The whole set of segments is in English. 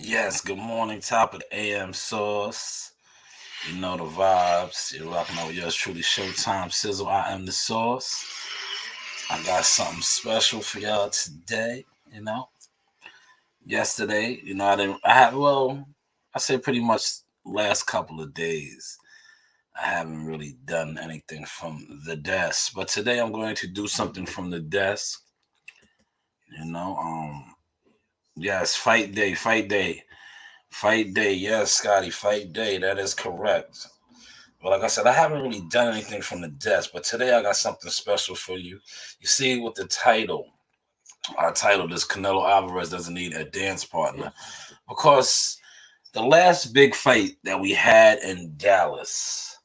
Yes, good morning, top of the AM sauce. You know the vibes. You're rocking out with yours truly, Showtime Sizzle. I am the sauce. I got something special for y'all today. You know, yesterday, I didn't, I had, well, I say pretty much last couple of days. I haven't really done anything from the desk, but today I'm going to do something from the desk. You know, yes, fight day, fight day. Fight day, yes, Scotty, fight day. That is correct. But like I said, I haven't really done anything from the desk. But today I got something special for you. You see, with the title, our title is Canelo Alvarez Doesn't Need a Dance Partner. Because the last big fight that we had in Dallas,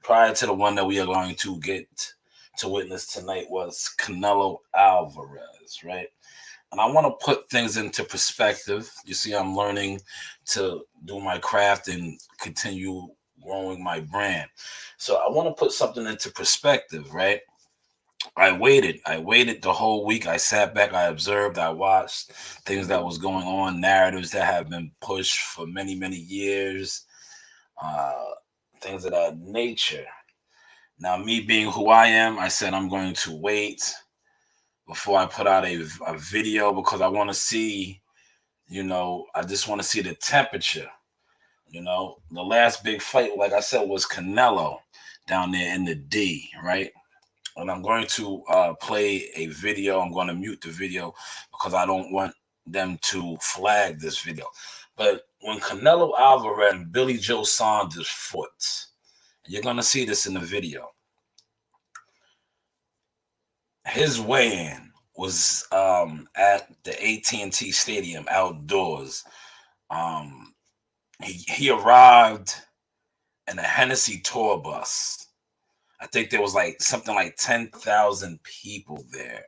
prior to the one that we are going to get to witness tonight, was Canelo Alvarez, right? And I want to put things into perspective. You see, I'm learning to do my craft and continue growing my brand. So I want to put something into perspective, right? I waited the whole week. I sat back, I observed, I watched things that was going on, narratives that have been pushed for many, many years, uh, things of that nature. Now, me being who I am, I said I'm going to wait before I put out a video because I want to see, I just want to see the temperature. The last big fight, like I said, was Canelo down there in the D, right? And I'm going to play a video. I'm going to mute the video because I don't want them to flag this video. But when Canelo Alvarez and Billy Joe Saunders fought, you're going to see this in the video, his weigh-in was at the AT&T Stadium outdoors. Um, he arrived in a Hennessy tour bus. I think there was like something like 10,000 people there,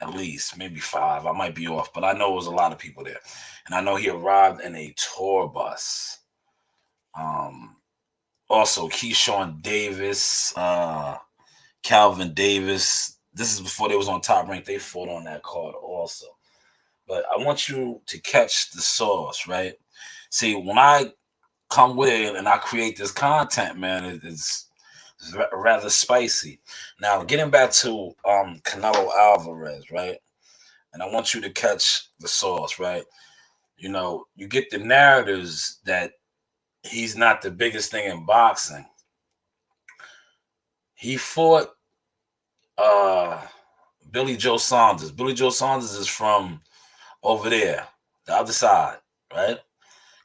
at least maybe five. I might be off, but I know it was a lot of people there. And I know he arrived in a tour bus. Um, Also, Keyshawn Davis, Calvin Davis. This is before they was on Top Rank. They fought on that card also. But I want you to catch the sauce, right? See, when I come with it and I create this content, man, it's rather spicy. Now, getting back to Canelo Alvarez, right? And I want you to catch the sauce, right? You get the narratives that he's not the biggest thing in boxing. He fought uh Billy Joe Saunders. Billy Joe Saunders is from over there, the other side, right?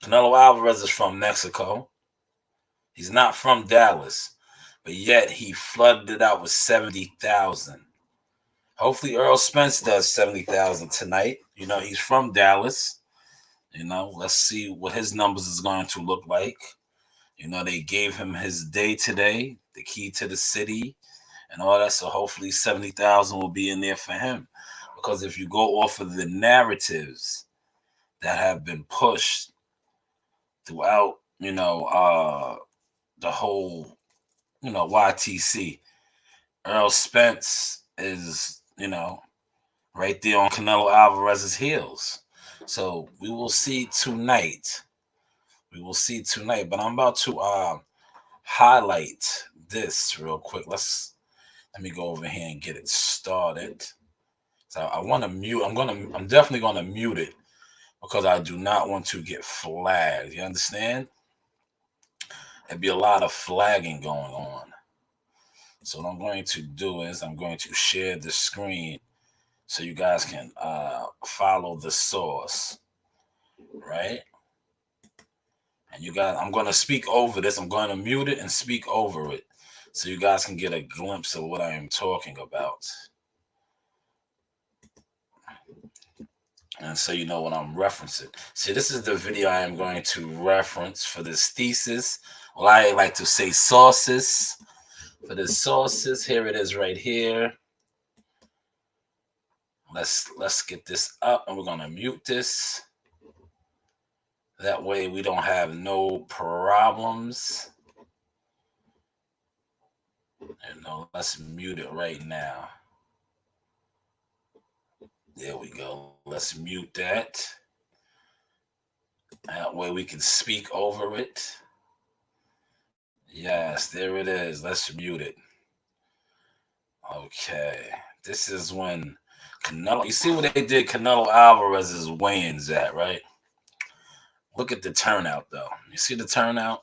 Canelo Alvarez is from Mexico. He's not from Dallas, but yet he flooded it out with 70,000. Hopefully, Earl Spence does 70,000 tonight. He's from Dallas. Let's see what his numbers is going to look like. They gave him his day today, the key to the city, and all that. So hopefully 70,000 will be in there for him. Because if you go off of the narratives that have been pushed throughout, the whole, YTC, Earl Spence is, right there on Canelo Alvarez's heels. So we will see tonight. We will see tonight. But I'm about to highlight this real quick. Let me go over here and get it started. So I want to mute. I'm definitely gonna mute it because I do not want to get flagged. You understand? There'd be a lot of flagging going on. So what I'm going to do is I'm going to share the screen so you guys can follow the source, right? And you guys, I'm going to speak over this. I'm going to mute it and speak over it so you guys can get a glimpse of what I am talking about. And so you know what I'm referencing. See, this is the video I am going to reference for this thesis. Well, I like to say sources. For the sources, here it is right here. Let's get this up and we're gonna mute this. That way we don't have no problems. Let's mute it right now. There we go. Let's mute that. That way we can speak over it. Yes, there it is. Let's mute it. Okay. This is when Canelo. You see what they did Canelo Alvarez's weigh-ins at, right? Look at the turnout, though. You see the turnout?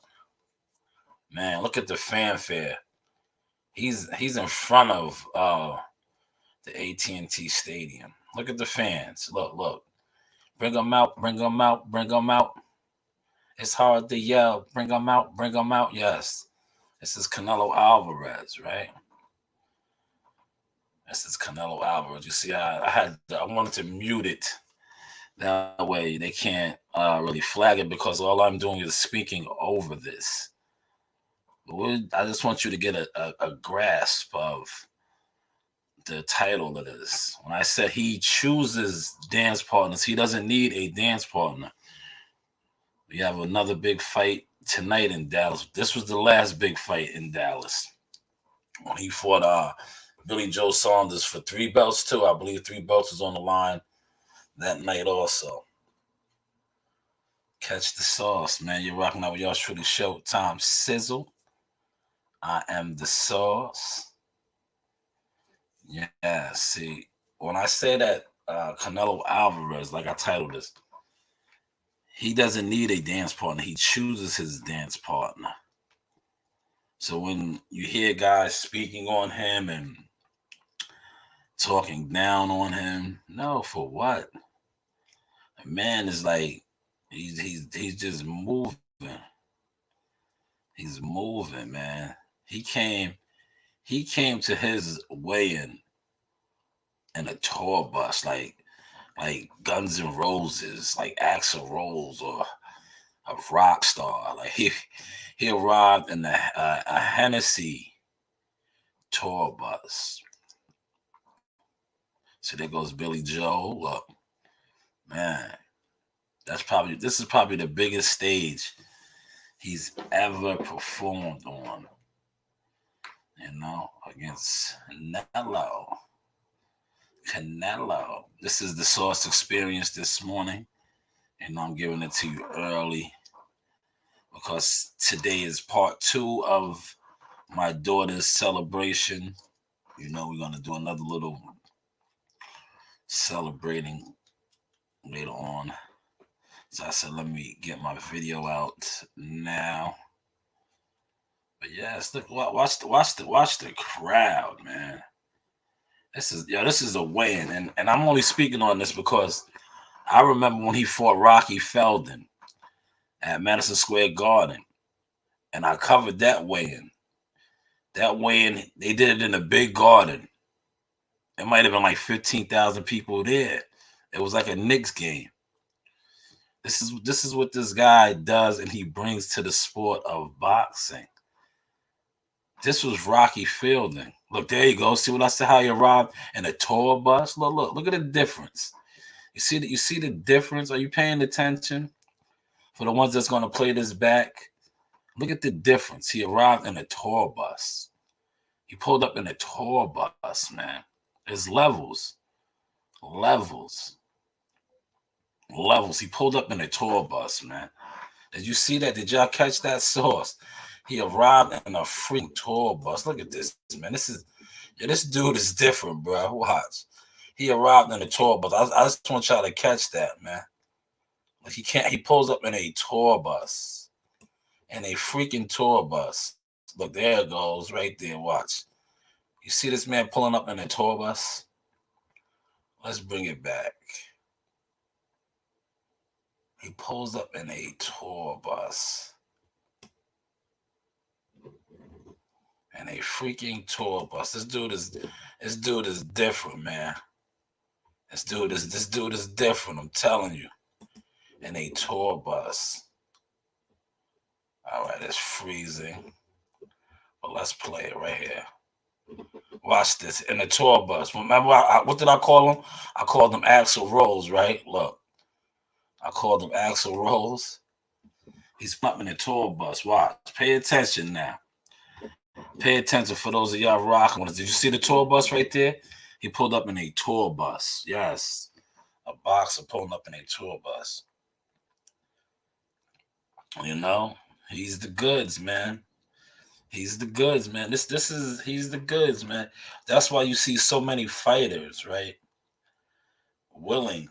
Man, look at the fanfare. He's in front of the AT&T Stadium. Look at the fans. Look. Bring them out, bring them out, bring them out. It's hard to yell. Bring them out, bring them out. Yes. This is Canelo Alvarez, right? This is Canelo Alvarez. You see, I wanted to mute it. That way they can't really flag it because all I'm doing is speaking over this. I just want you to get a grasp of the title of this. When I said he chooses dance partners, he doesn't need a dance partner. We have another big fight tonight in Dallas. This was the last big fight in Dallas when he fought Billy Joe Saunders for 3 belts too. I believe 3 belts was on the line that night also. Catch the sauce, man. You're rocking out with y'all truly Showtime Sizzle. I am the sauce. Yeah, see, when I say that Canelo Alvarez, like I titled this, he doesn't need a dance partner. He chooses his dance partner. So when you hear guys speaking on him and talking down on him, no, for what? The man is like he's just moving. He's moving, man. He came to his weigh-in a tour bus, like Guns N' Roses, like Axl Rose or a rock star. Like he arrived in a Hennessy tour bus. So there goes Billy Joe. Look, man, this is probably the biggest stage he's ever performed on. You know, against Canelo. This is the Source Experience this morning, and I'm giving it to you early because today is part 2 of my daughter's celebration. You know, we're gonna do another little celebrating later on. So I said, let me get my video out now. But yes, look, watch the crowd, man. This is a win, and I'm only speaking on this because I remember when he fought Rocky Feldon at Madison Square Garden, and I covered that weigh-in. That weigh-in, they did it in a big garden. It might have been like 15,000 people there. It was like a Knicks game. This is what this guy does, and he brings to the sport of boxing. This was Rocky Fielding. Look, there you go. See what I said? How he arrived in a tour bus. Look at the difference. You see the difference? Are you paying attention? For the ones that's gonna play this back, look at the difference. He arrived in a tour bus. He pulled up in a tour bus, man. There's levels. He pulled up in a tour bus, man. Did you see that? Did y'all catch that Source? He arrived in a freaking tour bus. Look at this, man. This dude is different, bro. Watch. He arrived in a tour bus. I just want y'all to catch that, man. Like he pulls up in a tour bus. In a freaking tour bus. Look, there it goes, right there. Watch. You see this man pulling up in a tour bus? Let's bring it back. He pulls up in a tour bus. And a freaking tour bus. This dude is different, man. This dude is different. I'm telling you. In a tour bus. All right, it's freezing. But let's play it right here. Watch this in a tour bus. Remember, what did I call him? I called him Axl Rose, right? Look, I called him Axl Rose. He's up in a tour bus. Watch. Pay attention now. Pay attention for those of y'all rocking with us. Did you see the tour bus right there? He pulled up in a tour bus. Yes. A boxer pulling up in a tour bus. You know, he's the goods, man. He's the goods, man. He's the goods, man. That's why you see so many fighters, right? Willing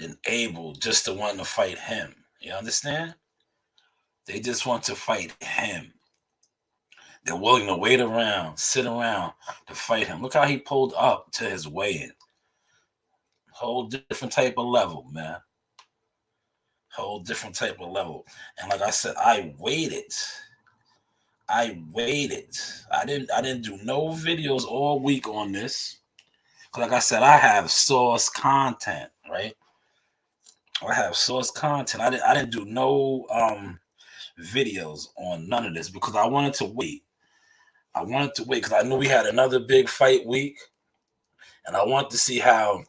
and able just to want to fight him. You understand? They just want to fight him. They're willing to wait around, sit around to fight him. Look how he pulled up to his weigh-in. Whole different type of level, man. Whole different type of level. And like I said, I waited. I waited. I didn't do no videos all week on this. Like I said, I have source content, right? I have source content. I didn't do no videos on none of this because I wanted to wait. I wanted to wait because I knew we had another big fight week, and I wanted to see how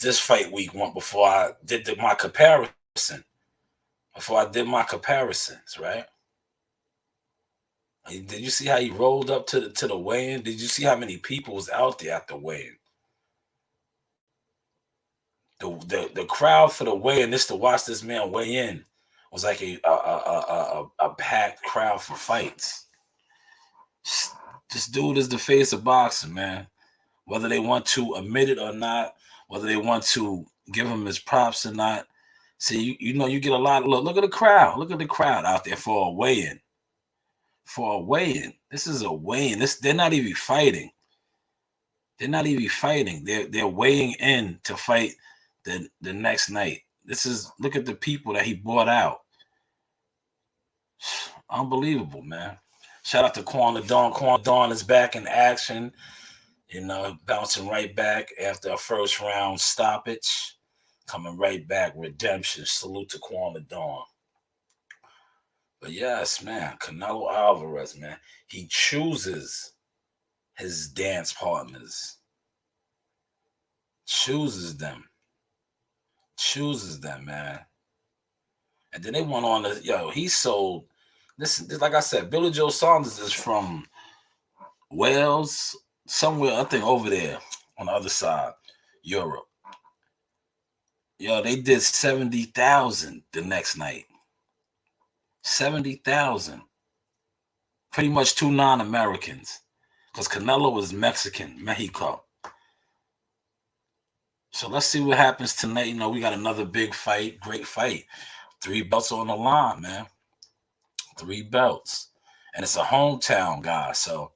this fight week went before I did my comparison. Before I did my comparisons, right? Did you see how he rolled up to the weigh-in? Did you see how many people was out there at the weigh-in? The crowd for the weigh-in, just to watch this man weigh in, was like a packed crowd for fights. This dude is the face of boxing, man. Whether they want to admit it or not, whether they want to give him his props or not. See, you know, you get a lot of look at the crowd. Look at the crowd out there for a weigh-in. For a weigh-in. This is a weigh-in. They're not even fighting. They're not even fighting. They're weighing in to fight the next night. This is look at the people that he brought out. Unbelievable, man. Shout out to Quan Dawn. Quan Dawn is back in action. You know, bouncing right back after a first round stoppage. Coming right back. Redemption. Salute to Quan Dawn. But yes, man, Canelo Alvarez, man, he chooses his dance partners. Chooses them. Chooses them, man. And then they went on to, he sold, this like I said, Billy Joe Saunders is from Wales, somewhere, I think over there on the other side, Europe. They did 70,000 the next night. 70,000. Pretty much two non-Americans. Because Canelo was Mexican, Mexico. So let's see what happens tonight. We got another big fight, great fight. 3 belts on the line, man. 3 belts. And it's a hometown guy. So,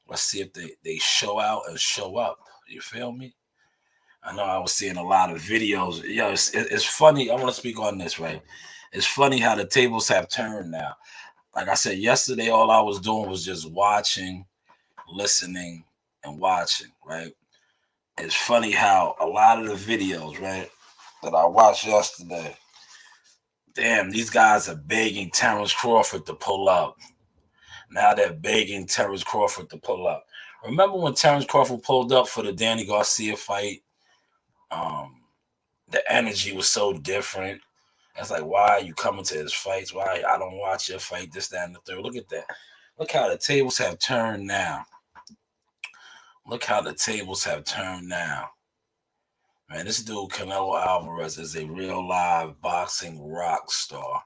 let's see if they show out and show up. You feel me? I know I was seeing a lot of videos. It's funny. I want to speak on this, right? It's funny how the tables have turned now. Like I said, yesterday, all I was doing was just watching, listening, and watching, right? It's funny how a lot of the videos, right, that I watched yesterday, damn, these guys are begging Terrence Crawford to pull up. Now they're begging Terrence Crawford to pull up. Remember when Terrence Crawford pulled up for the Danny Garcia fight? The energy was so different. It's like, why are you coming to his fights? Why I don't watch your fight, this, that, and the third. Look at that. Look how the tables have turned now. Look how the tables have turned now. Man, this dude, Canelo Alvarez, is a real live boxing rock star.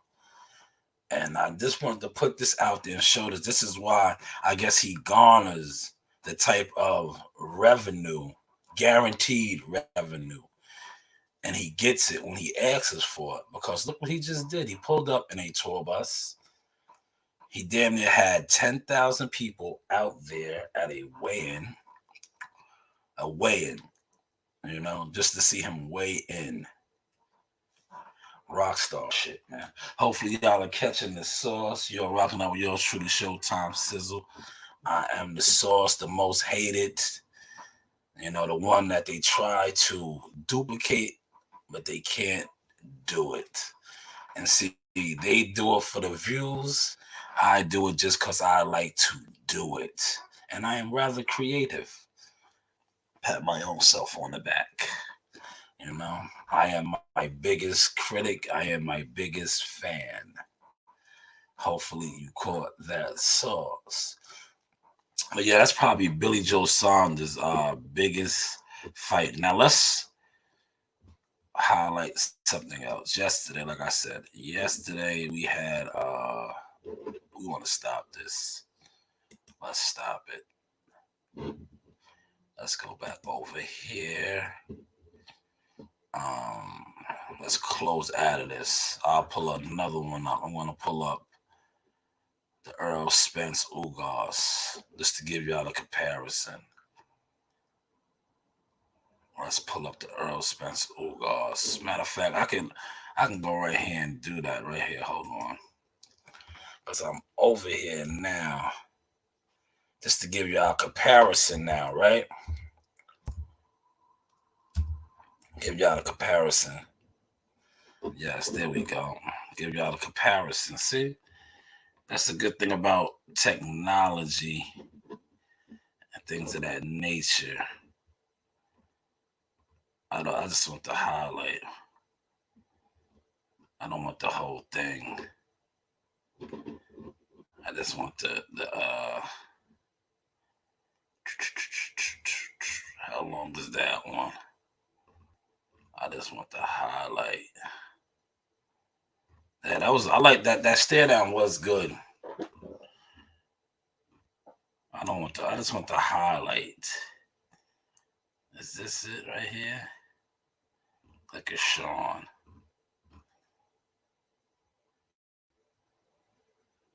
And I just wanted to put this out there and show this is why I guess he garners the type of revenue, guaranteed revenue. And he gets it when he asks for it. Because look what he just did. He pulled up in a tour bus. He damn near had 10,000 people out there at a weigh-in. Just to see him weigh in. Rockstar shit, man. Hopefully y'all are catching the sauce. You're rocking out with yours truly, Showtime Sizzle. I am the sauce, the most hated. The one that they try to duplicate, but they can't do it. And see, they do it for the views. I do it just because I like to do it. And I am rather creative. Pat my own self on the back. I am my biggest critic. I am my biggest fan. Hopefully you caught that sauce. But yeah, that's probably Billy Joe Saunders' biggest fight. Now let's highlight something else. Yesterday, like I said, yesterday we had we want to stop this. Let's stop it. Let's go back over here. Um, let's close out of this. I'll pull up another one up. I'm gonna pull up the Earl Spence Ugas just to give y'all a comparison. Let's pull up the Earl Spence Ugas. Matter of fact, I can go right here and do that right here. Hold on. Because I'm over here now. Just to give y'all a comparison now, right? Give y'all a comparison. Yes, there we go. Give y'all a comparison. See? That's the good thing about technology and things of that nature. I just want the highlight. I don't want the whole thing. I just want the how long is that one? I just want the highlight. Yeah, that was I like that. That stare down was good. I don't want the I just want the highlight. Is this it right here? Look at Sean.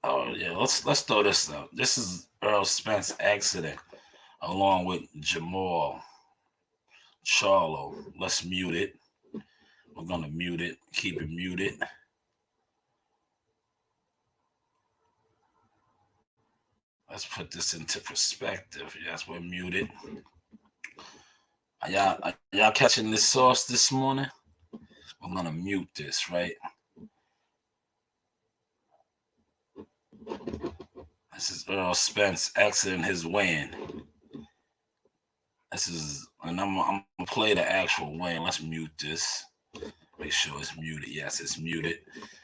Oh yeah, let's throw this up. This is Earl Spence accident along with Jamal Charlo. Let's mute it. We're gonna mute it. Keep it muted. Let's put this into perspective. Yes, we're muted. Are y'all catching this sauce this morning? I'm gonna mute this, right? This is Earl Spence exiting his win. This is, and I'm gonna play the actual win. Let's mute this. Make sure it's muted. Yes, it's muted.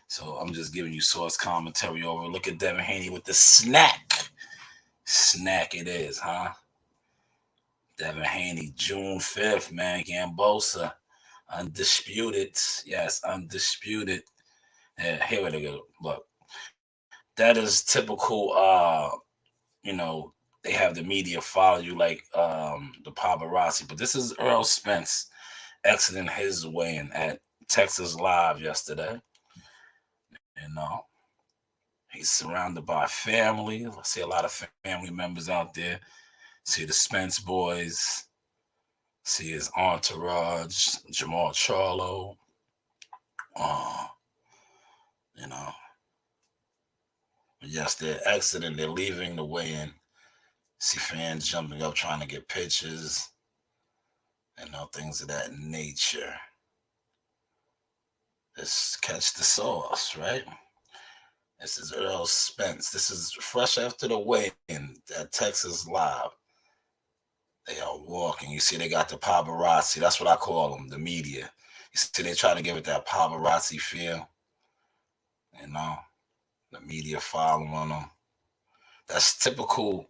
So I'm just giving you source commentary over. Look at Devin Haney with the snack. Snack it is, huh? Devin Haney, June 5th, man. Gambosa, undisputed. Yes, undisputed. Yeah, here we go. Look, that is typical. You know, they have the media follow you like the paparazzi, but this is Earl Spence exiting his win at Texas Live yesterday. You know, he's surrounded by family. I see a lot of family members out there. See the Spence boys. See his entourage, Jamal Charlo. You know, yes, they're exiting. They're leaving the weigh-in. See fans jumping up trying to get pictures. You know, things of that nature. Just catch the sauce, right? This is Earl Spence. This is fresh after the weigh-in at Texas Live. They are walking. You see, they got the paparazzi. That's what I call them, the media. You see, they try to give it that paparazzi feel. You know, the media following them. That's typical,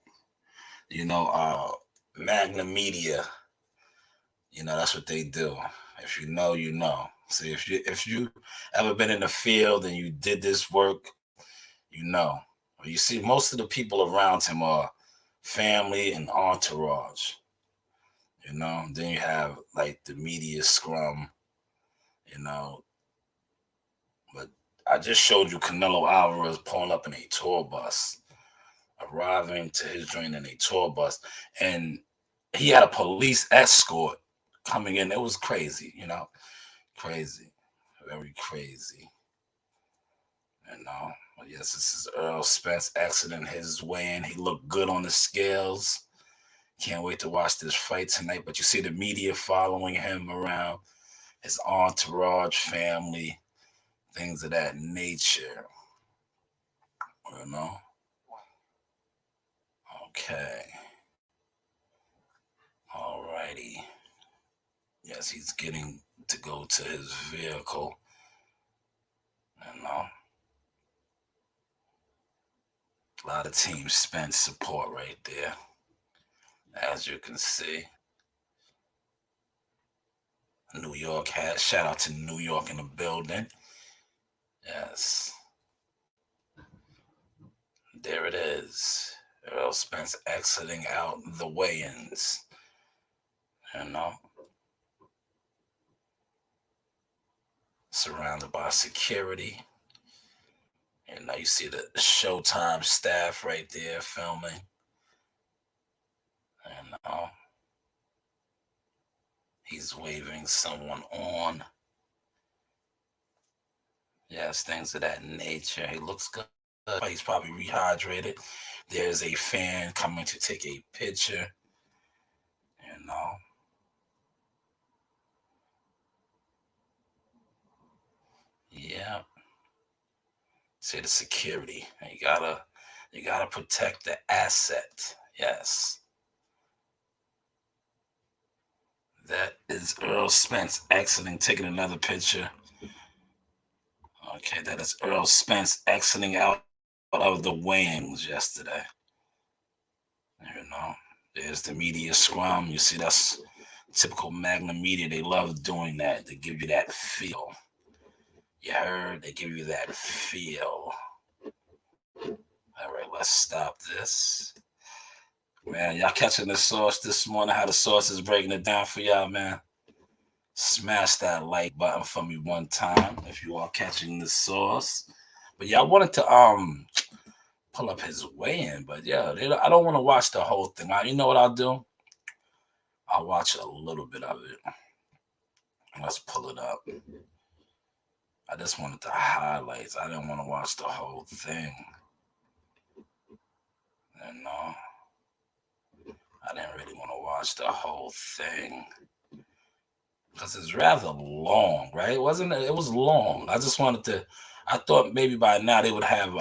you know, Magna Media. You know, that's what they do. If you know, you know. See, if you ever been in the field and you did this work, you know. You see, most of the people around him are family and entourage. You know, then you have like the media scrum, you know. But I just showed you Canelo Alvarez pulling up in a tour bus, arriving to his joint in a tour bus, and he had a police escort coming in. It was crazy, you know, crazy, very crazy, you know. But yes, this is Earl Spence exiting his weigh-in. He looked good on the scales. Can't wait to watch this fight tonight. But you see the media following him around, his entourage, family, things of that nature. You know? Okay. Alrighty. Yes, he's getting to go to his vehicle. You know? A lot of Team Spence support right there, as you can see. New York hat. Shout out to New York in the building. Yes, there it is. Earl Spence exiting out the weigh-ins. You know, surrounded by security. And now you see the Showtime staff right there filming. You know, he's waving someone on. Yes, things of that nature. He looks good. He's probably rehydrated. There's a fan coming to take a picture. You know, yeah. See the security. You gotta protect the asset. Yes. That is Earl Spence exiting, taking another picture. Okay, that is Earl Spence exiting out of the wings yesterday. You know, there's the media scrum. You see, that's typical Magnum media. They love doing that. They give you that feel. You heard? They give you that feel. All right, let's stop this. Man, y'all catching the sauce this morning? How the sauce is breaking it down for y'all, man? Smash that like button for me one time if you are catching the sauce. But y'all wanted to pull up his weigh-in, but yeah, I don't want to watch the whole thing. You know what I'll do? I'll watch a little bit of it. Let's pull it up. I just wanted the highlights. I didn't want to watch the whole thing. You know, I didn't really want to watch the whole thing because it's rather long, right? Wasn't it? It was long. I just wanted to. I thought maybe by now they would have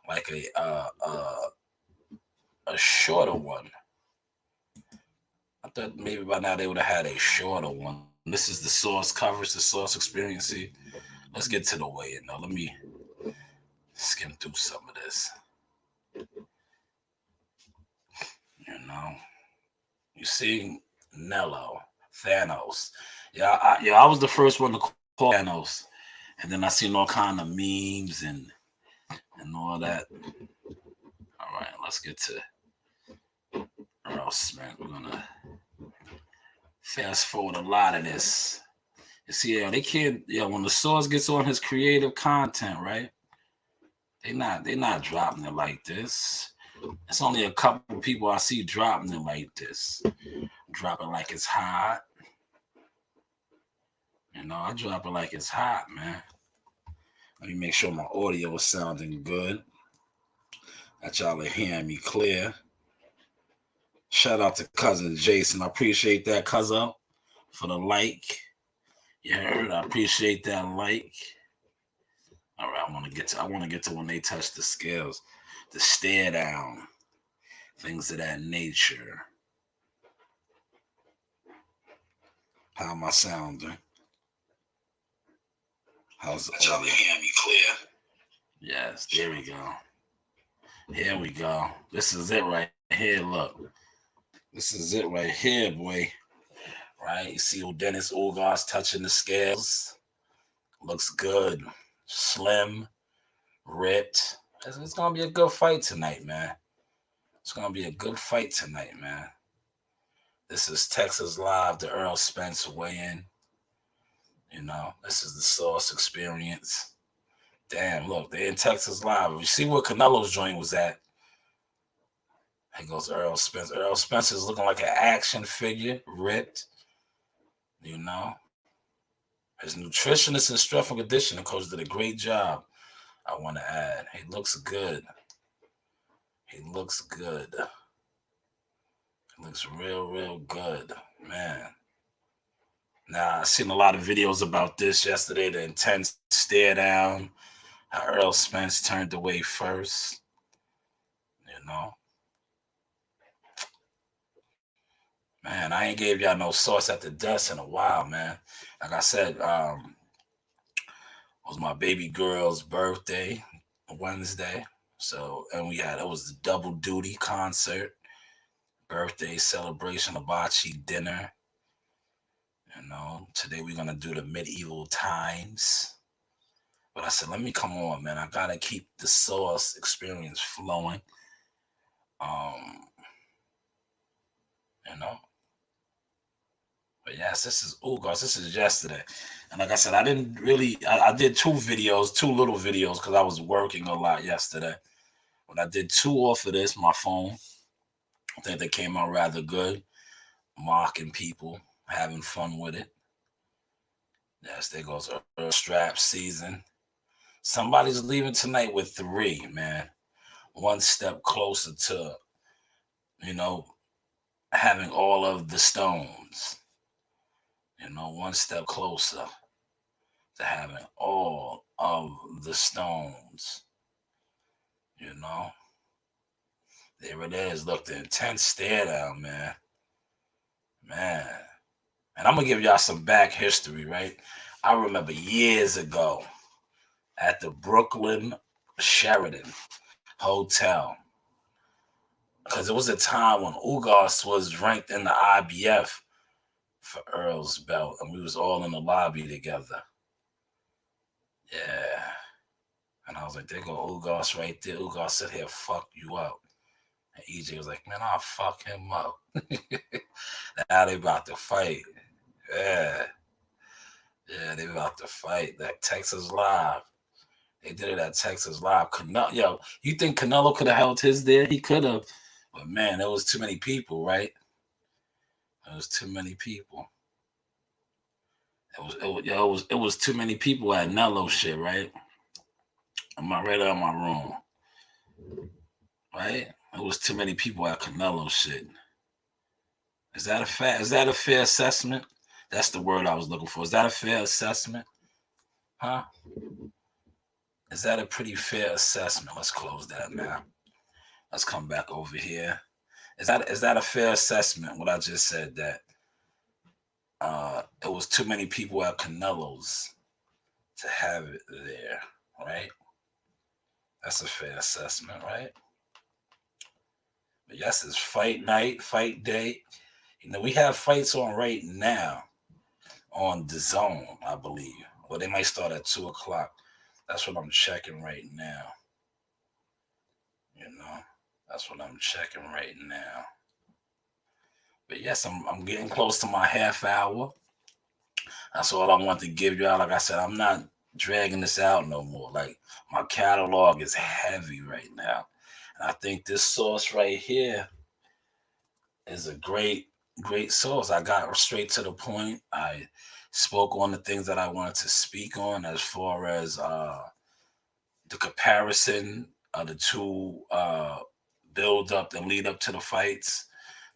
like a shorter one. I thought maybe by now they would have had a shorter one. This is the source coverage, the source experience. See, let's get to the weigh-in now. Let me skim through some of this. You know, you see Nello, Thanos. I was the first one to call Thanos, and then I seen all kind of memes and all that. All right, let's get to Earl Smith. We're gonna fast forward a lot of this. You see, they can't. Yeah, when the source gets on his creative content, right? They not dropping it like this. It's only a couple people I see dropping it like this. Drop it like it's hot. You know, I drop it like it's hot, man. Let me make sure my audio is sounding good. That y'all are hearing me clear. Shout out to cousin Jason. I appreciate that, cousin, for the like. You heard? I appreciate that like. All right, I want to get to when they touch the scales, the stare down, things of that nature. How am I sounding? How's the audio? Hear me clear? Yes, there we go. Here we go. This is it right here. Look, this is it right here, boy. Right? You see old Dennis Ugas touching the scales. Looks good. Slim, ripped. It's gonna be a good fight tonight, man. It's gonna be a good fight tonight, man. This is Texas Live, the Earl Spence weigh-in. You know, this is the Sauce Experience. Damn, look, they're in Texas Live. You see where Canelo's joint was at? Here goes Earl Spence. Earl Spence is looking like an action figure, ripped. You know, his nutritionist and strength and conditioning coach did a great job. I want to add, he looks good. He looks good. He looks real good, man. Now I seen a lot of videos about this yesterday. The intense stare down. How Earl Spence turned away first. You know, man, I ain't gave y'all no sauce at the desk in a while, man. Like I said, it was my baby girl's birthday Wednesday. So, and it was the double duty concert, birthday celebration, hibachi dinner. Today we're gonna do the medieval times. But I said, let me come on, man. I gotta keep the sauce experience flowing. Um, you know. But yes, this is Ugos. This is yesterday. And like I said, I didn't really I did two little videos because I was working a lot yesterday. But I did two off of this, my phone. I think they came out rather good. Mocking people, having fun with it. Yes, there goes a strap season. Somebody's leaving tonight with 3, man. One step closer to, you know, having all of the stones. One step closer to having all of the stones. There it is. Look, the intense stare down, man. Man. And I'm going to give y'all some back history, right? I remember years ago at the Brooklyn Sheraton Hotel, because it was a time when Ugos was ranked in the IBF for Earl's belt, and we was all in the lobby together. Yeah. And I was like, there go Ugos right there. Ugos said, he'll fuck you up. And EJ was like, man, I'll fuck him up. Now they about to fight. Yeah. Yeah, they about to fight. That Texas Live. They did it at Texas Live. Yo, you think Canelo could have held his there? He could have. But man, there was too many people, right? There was too many people. It was too many people at Nello shit, right? Am I right or am I wrong? Right? It was too many people at Canelo shit. Is that a fact? Is that a fair assessment? That's the word I was looking for. Is that a fair assessment? Huh? Is that a pretty fair assessment? Let's close that now. Let's come back over here. Is that a fair assessment? What I just said, that it was too many people at Canelo's to have it there, right? That's a fair assessment, right? But yes, it's fight night, fight day. We have fights on right now on the Zone, I believe. Well, they might start at 2:00. That's what I'm checking right now. That's what I'm checking right now. But yes, I'm getting close to my half hour. That's all I want to give y'all. Like I said, I'm not dragging this out no more. Like, my catalog is heavy right now. And I think this sauce right here is a great sauce. I got straight to the point. I spoke on the things that I wanted to speak on as far as the comparison of the two build up and lead up to the fights,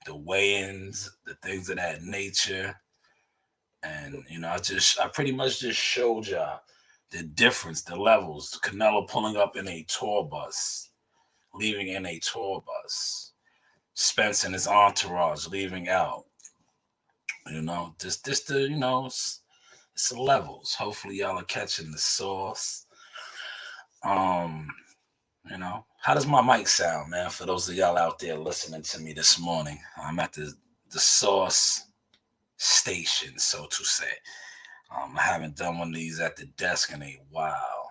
the weigh-ins, the things of that nature. And I pretty much just showed y'all the difference, the levels. Canelo pulling up in a tour bus, leaving in a tour bus. Spence and his entourage leaving out. It's the levels. Hopefully y'all are catching the sauce. How does my mic sound, man? For those of y'all out there listening to me this morning, I'm at the sauce station, so to say. I haven't done one of these at the desk in a while.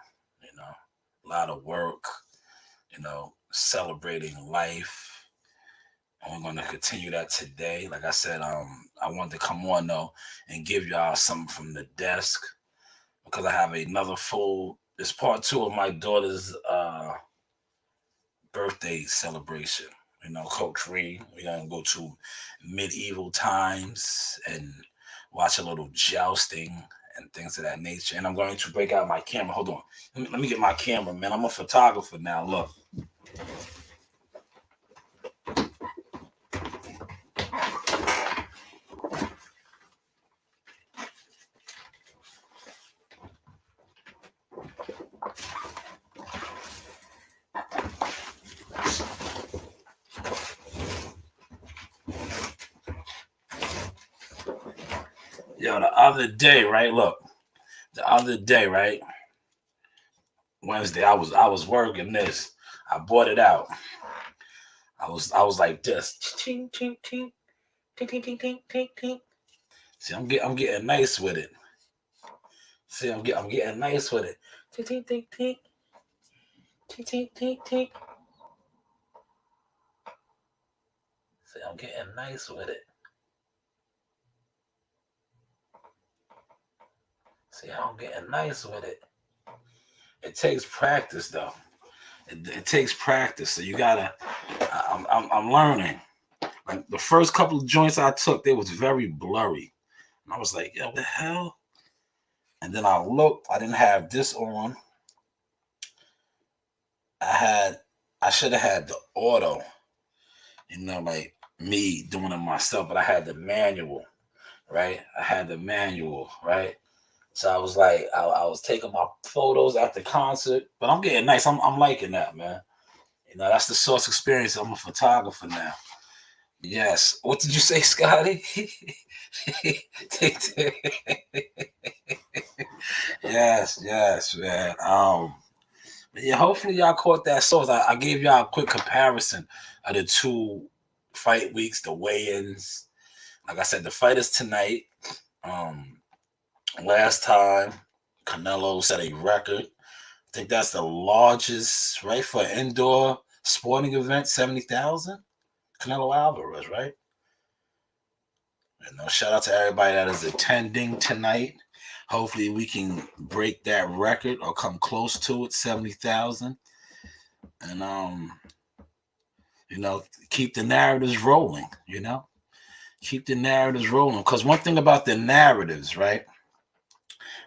A lot of work. Celebrating life. And we're going to continue that today. Like I said, I wanted to come on though and give y'all something from the desk, because I have another full. It's part 2 of my daughter's birthday celebration. Coach Reed. We're gonna go to medieval times and watch a little jousting and things of that nature. And I'm going to break out my camera. Hold on. Let me get my camera, man. I'm a photographer now. Look. Yo, the other day, right? Look, the other day, right? Wednesday, I was working this. I bought it out. I was like this. Ting, ting, ting, ting, ting, ting, ting, ting, ting. See, I'm getting nice with it. See, I'm getting nice with it. Tink, tink, tink, tink. Tink, tink, tink, tink. See, I'm getting nice with it. See, I'm getting nice with it. It takes practice, though. It takes practice. So you gotta. I'm learning. Like the first couple of joints I took, they was very blurry, and I was like, "Yo, what the hell?" And then I looked. I didn't have this on. I should have had the auto. Like me doing it myself, but I had the manual, right? I had the manual, right? So I was like, I was taking my photos at the concert, but I'm getting nice. I'm liking that, man. That's the source experience. I'm a photographer now. Yes. What did you say, Scotty? yes, man. Yeah, hopefully y'all caught that source. I gave y'all a quick comparison of the two fight weeks, the weigh-ins. Like I said, the fight is tonight. Last time Canelo set a record. I think that's the largest, right, for an indoor sporting event, 70,000. Canelo Alvarez, right? Shout out to everybody that is attending tonight. Hopefully we can break that record or come close to it, 70,000. And keep the narratives rolling, Keep the narratives rolling. Because one thing about the narratives, right?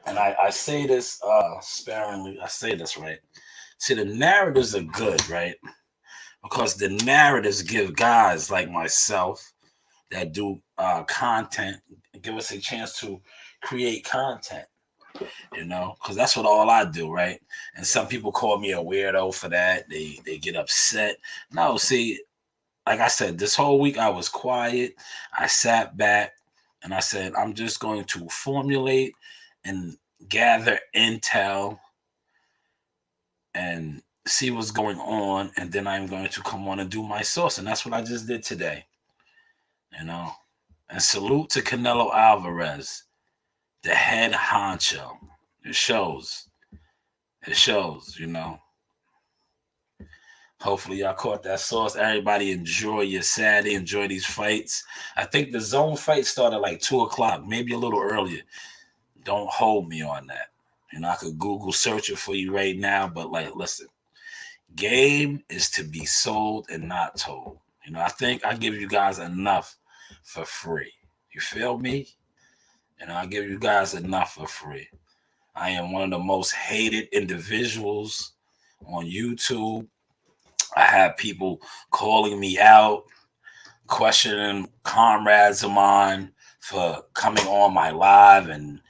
And I say this sparingly, I say this, right? See, the narratives are good, right? Because the narratives give guys like myself that do content, give us a chance to create content, because that's what all I do, right? And some people call me a weirdo for that. They get upset. No, see, like I said, this whole week I was quiet. I sat back and I said, I'm just going to formulate and gather intel and see what's going on, and then I'm going to come on and do my source. And that's what I just did today. And salute to Canelo Alvarez, the head honcho. It shows. It shows, Hopefully y'all caught that sauce. Everybody enjoy your Saturday. Enjoy these fights. I think the zone fight started like 2 o'clock, maybe a little earlier. Don't hold me on that. I could Google search it for you right now, but listen, game is to be sold and not told. I think I give you guys enough for free. You feel me? I give you guys enough for free. I am one of the most hated individuals on YouTube. I have people calling me out, questioning comrades of mine for coming on my live and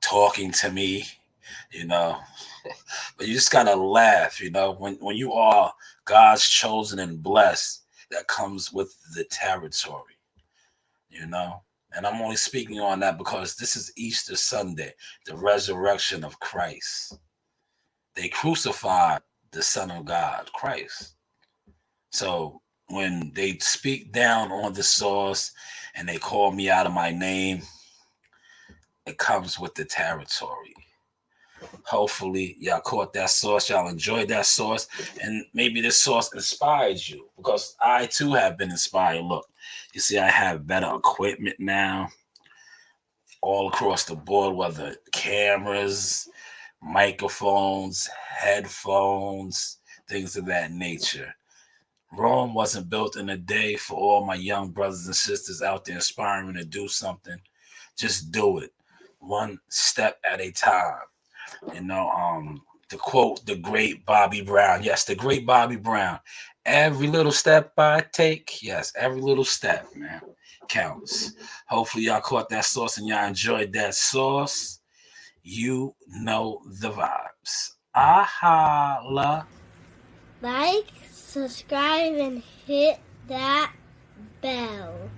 talking to me, But you just gotta laugh, when you are God's chosen and blessed, that comes with the territory, And I'm only speaking on that because this is Easter Sunday, the resurrection of Christ. They crucified the Son of God, Christ. So when they speak down on the source and they call me out of my name, it comes with the territory. Hopefully y'all caught that sauce, y'all enjoyed that sauce, and maybe this sauce inspired you, because I too have been inspired. Look, you see, I have better equipment now all across the board, whether cameras, microphones, headphones, things of that nature. Rome wasn't built in a day. For all my young brothers and sisters out there aspiring to do something, just do it one step at a time. To quote the great Bobby Brown, yes, the great Bobby Brown, every little step I take, yes, every little step, man, counts. Hopefully y'all caught that sauce and y'all enjoyed that sauce. You know the vibes. Ahala. Like, subscribe, and hit that bell.